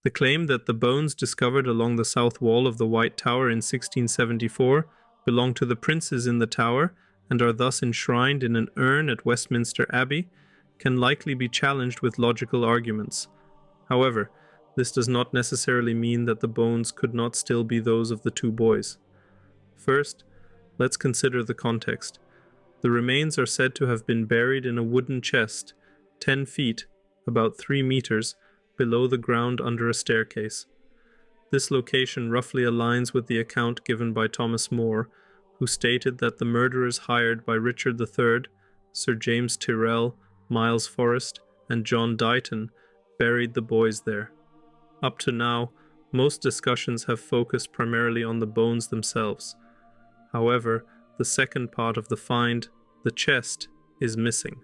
The claim that the bones discovered along the south wall of the White Tower in 1674 belong to the princes in the tower and are thus enshrined in an urn at Westminster Abbey can likely be challenged with logical arguments. However, this does not necessarily mean that the bones could not still be those of the two boys. First, let's consider the context. The remains are said to have been buried in a wooden chest, 10 feet, about 3 meters, below the ground under a staircase. This location roughly aligns with the account given by Thomas More, who stated that the murderers hired by Richard III, Sir James Tyrell, Miles Forrest, and John Dighton buried the boys there. Up to now, most discussions have focused primarily on the bones themselves. However, the second part of the find, the chest, is missing.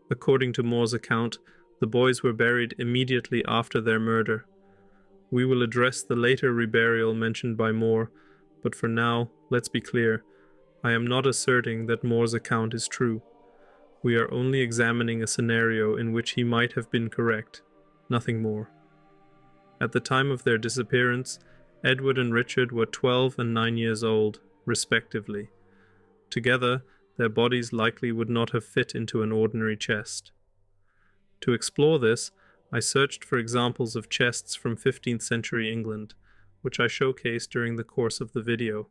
According to More's account, the boys were buried immediately after their murder. We will address the later reburial mentioned by More, but for now, let's be clear. I am not asserting that More's account is true. We are only examining a scenario in which he might have been correct, nothing more. At the time of their disappearance, Edward and Richard were 12 and 9 years old, respectively. Together, their bodies likely would not have fit into an ordinary chest. To explore this, I searched for examples of chests from 15th century England, which I showcased during the course of the video.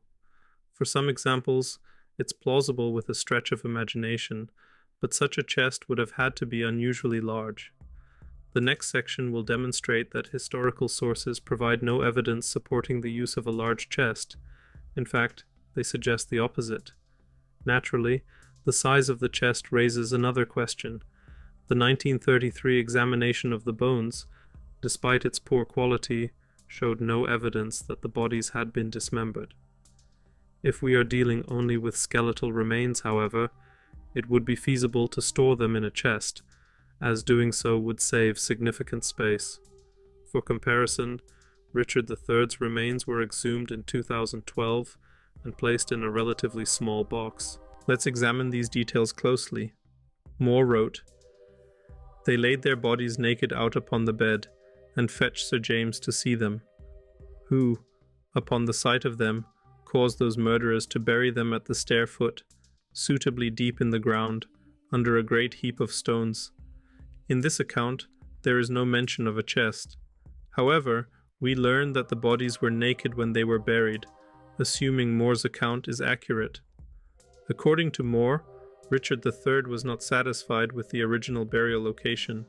For some examples, it's plausible with a stretch of imagination, but such a chest would have had to be unusually large. The next section will demonstrate that historical sources provide no evidence supporting the use of a large chest. In fact, they suggest the opposite. Naturally, the size of the chest raises another question. The 1933 examination of the bones, despite its poor quality, showed no evidence that the bodies had been dismembered. If we are dealing only with skeletal remains, however, it would be feasible to store them in a chest, as doing so would save significant space. For comparison, Richard III's remains were exhumed in 2012 and placed in a relatively small box. Let's examine these details closely. More wrote, "They laid their bodies naked out upon the bed, and fetched Sir James to see them, who, upon the sight of them, caused those murderers to bury them at the stair foot, suitably deep in the ground, under a great heap of stones." In this account, there is no mention of a chest. However, we learn that the bodies were naked when they were buried, assuming More's account is accurate. According to More, Richard III was not satisfied with the original burial location.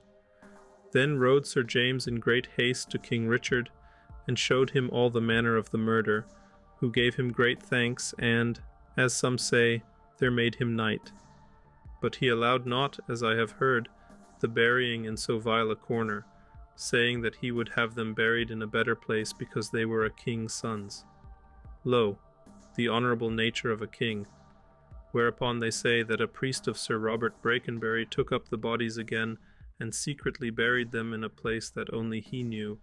Then rode Sir James in great haste to King Richard, and showed him all the manner of the murder, who gave him great thanks and, as some say, there made him knight. But he allowed not, as I have heard, the burying in so vile a corner, saying that he would have them buried in a better place because they were a king's sons. Lo, the honourable nature of a king. Whereupon they say that a priest of Sir Robert Brakenbury took up the bodies again and secretly buried them in a place that only he knew,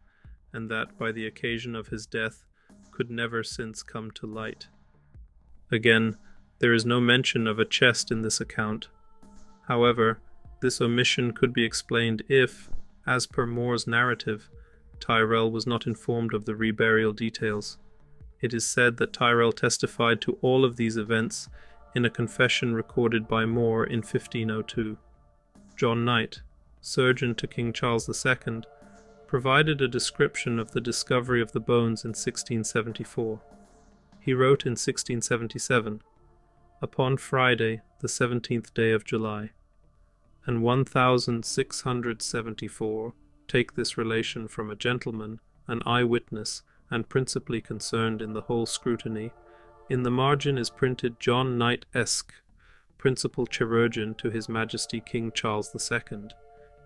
and that by the occasion of his death could never since come to light. Again, there is no mention of a chest in this account. However, this omission could be explained if, as per More's narrative, Tyrell was not informed of the reburial details. It is said that Tyrell testified to all of these events in a confession recorded by More in 1502. John Knight, surgeon to King Charles II, provided a description of the discovery of the bones in 1674. He wrote in 1677, "Upon Friday, the 17th day of July, and 1674, take this relation from a gentleman, an eye-witness, and principally concerned in the whole scrutiny. In the margin is printed John Knight Esq, principal chirurgeon to His Majesty King Charles II,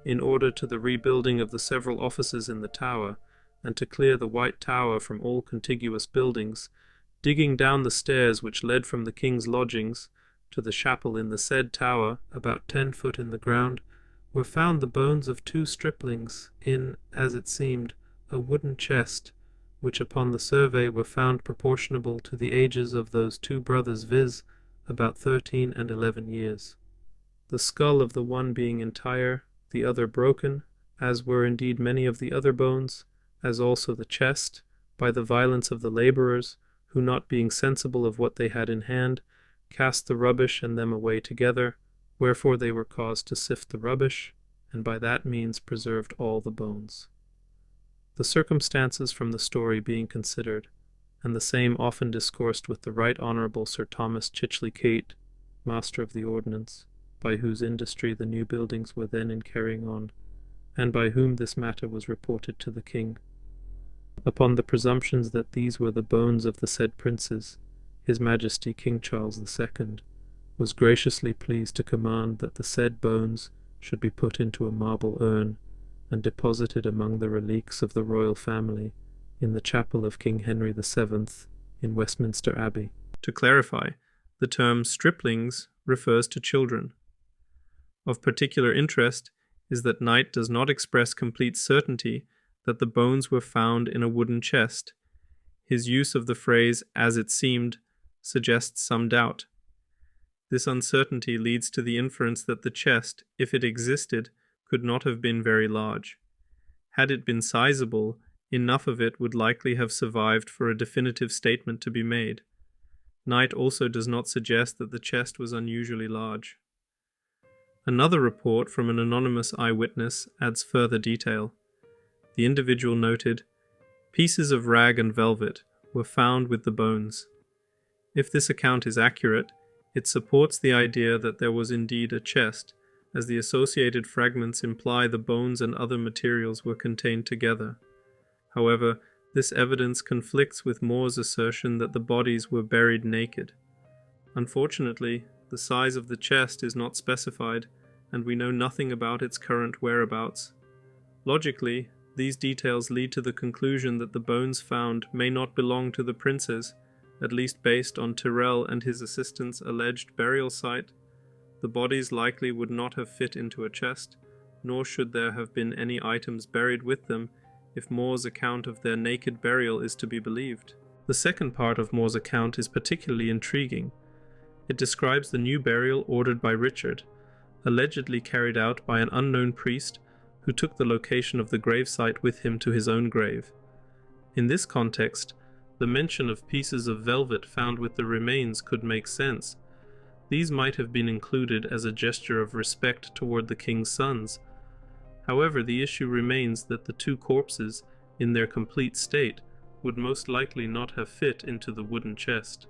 in order to the rebuilding of the several offices in the tower, and to clear the White Tower from all contiguous buildings, digging down the stairs which led from the king's lodgings to the chapel in the said tower, about 10 foot in the ground, were found the bones of 2 striplings in, as it seemed, a wooden chest, which upon the survey were found proportionable to the ages of those 2 brothers, viz., about 13 and 11 years. The skull of the one being entire, the other broken, as were indeed many of the other bones, as also the chest, by the violence of the labourers, who not being sensible of what they had in hand, cast the rubbish and them away together, wherefore they were caused to sift the rubbish, and by that means preserved all the bones. The circumstances from the story being considered, and the same often discoursed with the Right Honourable Sir Thomas Chichley Cate, Master of the Ordnance, by whose industry the new buildings were then in carrying on, and by whom this matter was reported to the King. Upon the presumptions that these were the bones of the said princes, His Majesty King Charles II was graciously pleased to command that the said bones should be put into a marble urn, and deposited among the reliques of the royal family in the chapel of King Henry VII in Westminster Abbey. To clarify, the term striplings refers to children. Of particular interest is that Knight does not express complete certainty that the bones were found in a wooden chest. His use of the phrase "as it seemed" suggests some doubt. This uncertainty leads to the inference that the chest, if it existed, could not have been very large. Had it been sizable, enough of it would likely have survived for a definitive statement to be made. Knight also does not suggest that the chest was unusually large. Another report from an anonymous eyewitness adds further detail. The individual noted, "Pieces of rag and velvet were found with the bones." If this account is accurate, it supports the idea that there was indeed a chest, as the associated fragments imply the bones and other materials were contained together. However, this evidence conflicts with Moore's assertion that the bodies were buried naked. Unfortunately, the size of the chest is not specified, and we know nothing about its current whereabouts. Logically, these details lead to the conclusion that the bones found may not belong to the princes, at least based on Tyrell and his assistants' alleged burial site. The bodies likely would not have fit into a chest, nor should there have been any items buried with them if Moore's account of their naked burial is to be believed. The second part of Moore's account is particularly intriguing. It describes the new burial ordered by Richard, allegedly carried out by an unknown priest who took the location of the gravesite with him to his own grave. In this context, the mention of pieces of velvet found with the remains could make sense. These might have been included as a gesture of respect toward the king's sons. However, the issue remains that the two corpses, in their complete state, would most likely not have fit into the wooden chest.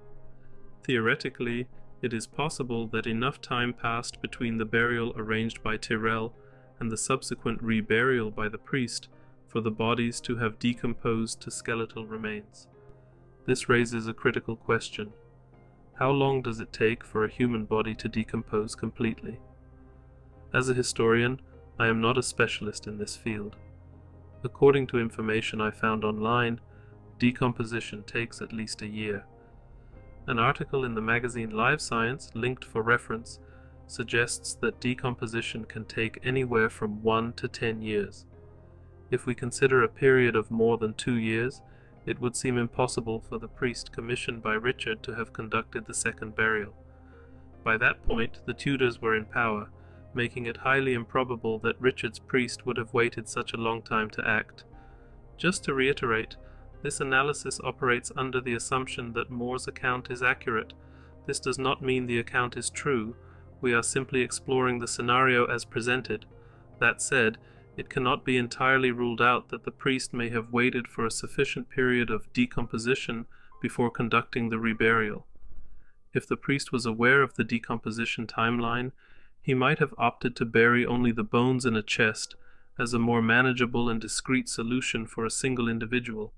Theoretically, it is possible that enough time passed between the burial arranged by Tyrell and the subsequent reburial by the priest for the bodies to have decomposed to skeletal remains. This raises a critical question. How long does it take for a human body to decompose completely? As a historian, I am not a specialist in this field. According to information I found online, decomposition takes at least a year. An article in the magazine Live Science, linked for reference, suggests that decomposition can take anywhere from 1 to 10 years. If we consider a period of more than 2 years, it would seem impossible for the priest commissioned by Richard to have conducted the second burial. By that point, the Tudors were in power, making it highly improbable that Richard's priest would have waited such a long time to act. Just to reiterate, this analysis operates under the assumption that Moore's account is accurate. This does not mean the account is true. We are simply exploring the scenario as presented. That said, it cannot be entirely ruled out that the priest may have waited for a sufficient period of decomposition before conducting the reburial. If the priest was aware of the decomposition timeline, he might have opted to bury only the bones in a chest as a more manageable and discreet solution for a single individual.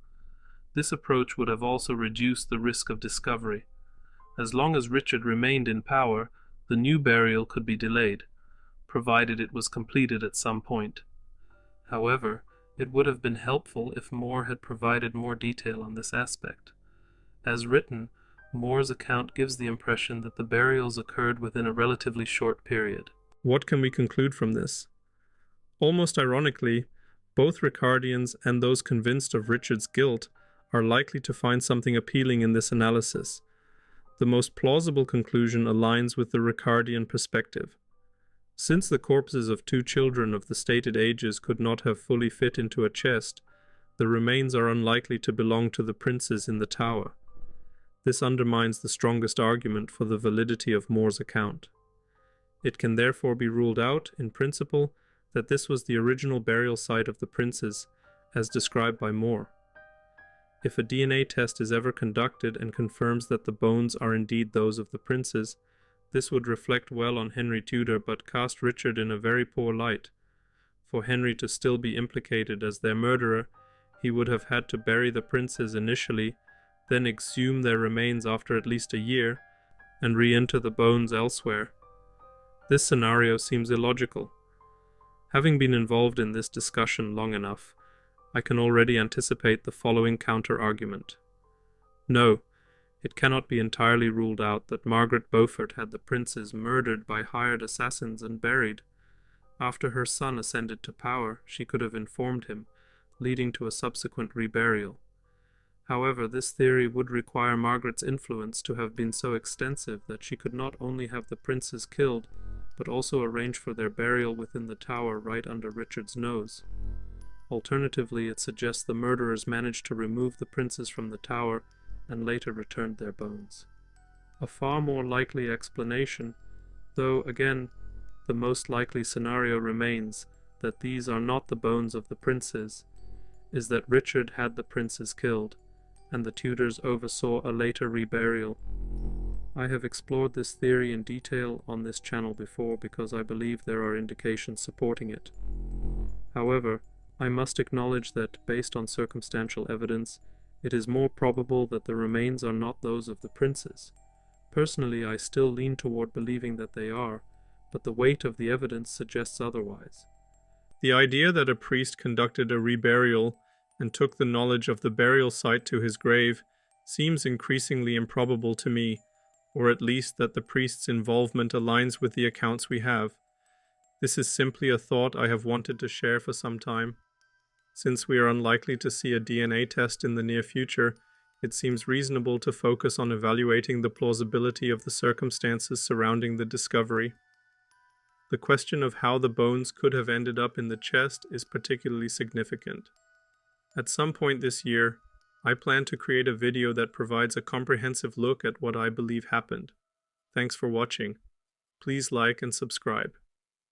This approach would have also reduced the risk of discovery. As long as Richard remained in power, the new burial could be delayed, provided it was completed at some point. However, it would have been helpful if Moore had provided more detail on this aspect. As written, Moore's account gives the impression that the burials occurred within a relatively short period. What can we conclude from this? Almost ironically, both Ricardians and those convinced of Richard's guilt are likely to find something appealing in this analysis. The most plausible conclusion aligns with the Ricardian perspective. Since the corpses of two children of the stated ages could not have fully fit into a chest, the remains are unlikely to belong to the princes in the tower. This undermines the strongest argument for the validity of More's account. It can therefore be ruled out, in principle, that this was the original burial site of the princes, as described by More. If a DNA test is ever conducted and confirms that the bones are indeed those of the princes, this would reflect well on Henry Tudor but cast Richard in a very poor light. For Henry to still be implicated as their murderer, he would have had to bury the princes initially, then exhume their remains after at least a year, and re-enter the bones elsewhere. This scenario seems illogical. Having been involved in this discussion long enough, I can already anticipate the following counter-argument. No, it cannot be entirely ruled out that Margaret Beaufort had the princes murdered by hired assassins and buried. After her son ascended to power, she could have informed him, leading to a subsequent reburial. However, this theory would require Margaret's influence to have been so extensive that she could not only have the princes killed, but also arrange for their burial within the tower right under Richard's nose. Alternatively, it suggests the murderers managed to remove the princes from the tower and later returned their bones. A far more likely explanation, though again, the most likely scenario remains that these are not the bones of the princes, is that Richard had the princes killed, and the Tudors oversaw a later reburial. I have explored this theory in detail on this channel before because I believe there are indications supporting it. However, I must acknowledge that, based on circumstantial evidence, it is more probable that the remains are not those of the princes. Personally, I still lean toward believing that they are, but the weight of the evidence suggests otherwise. The idea that a priest conducted a reburial and took the knowledge of the burial site to his grave seems increasingly improbable to me, or at least that the priest's involvement aligns with the accounts we have. This is simply a thought I have wanted to share for some time. Since we are unlikely to see a DNA test in the near future, it seems reasonable to focus on evaluating the plausibility of the circumstances surrounding the discovery. The question of how the bones could have ended up in the chest is particularly significant. At some point this year, I plan to create a video that provides a comprehensive look at what I believe happened. Thanks for watching. Please like and subscribe.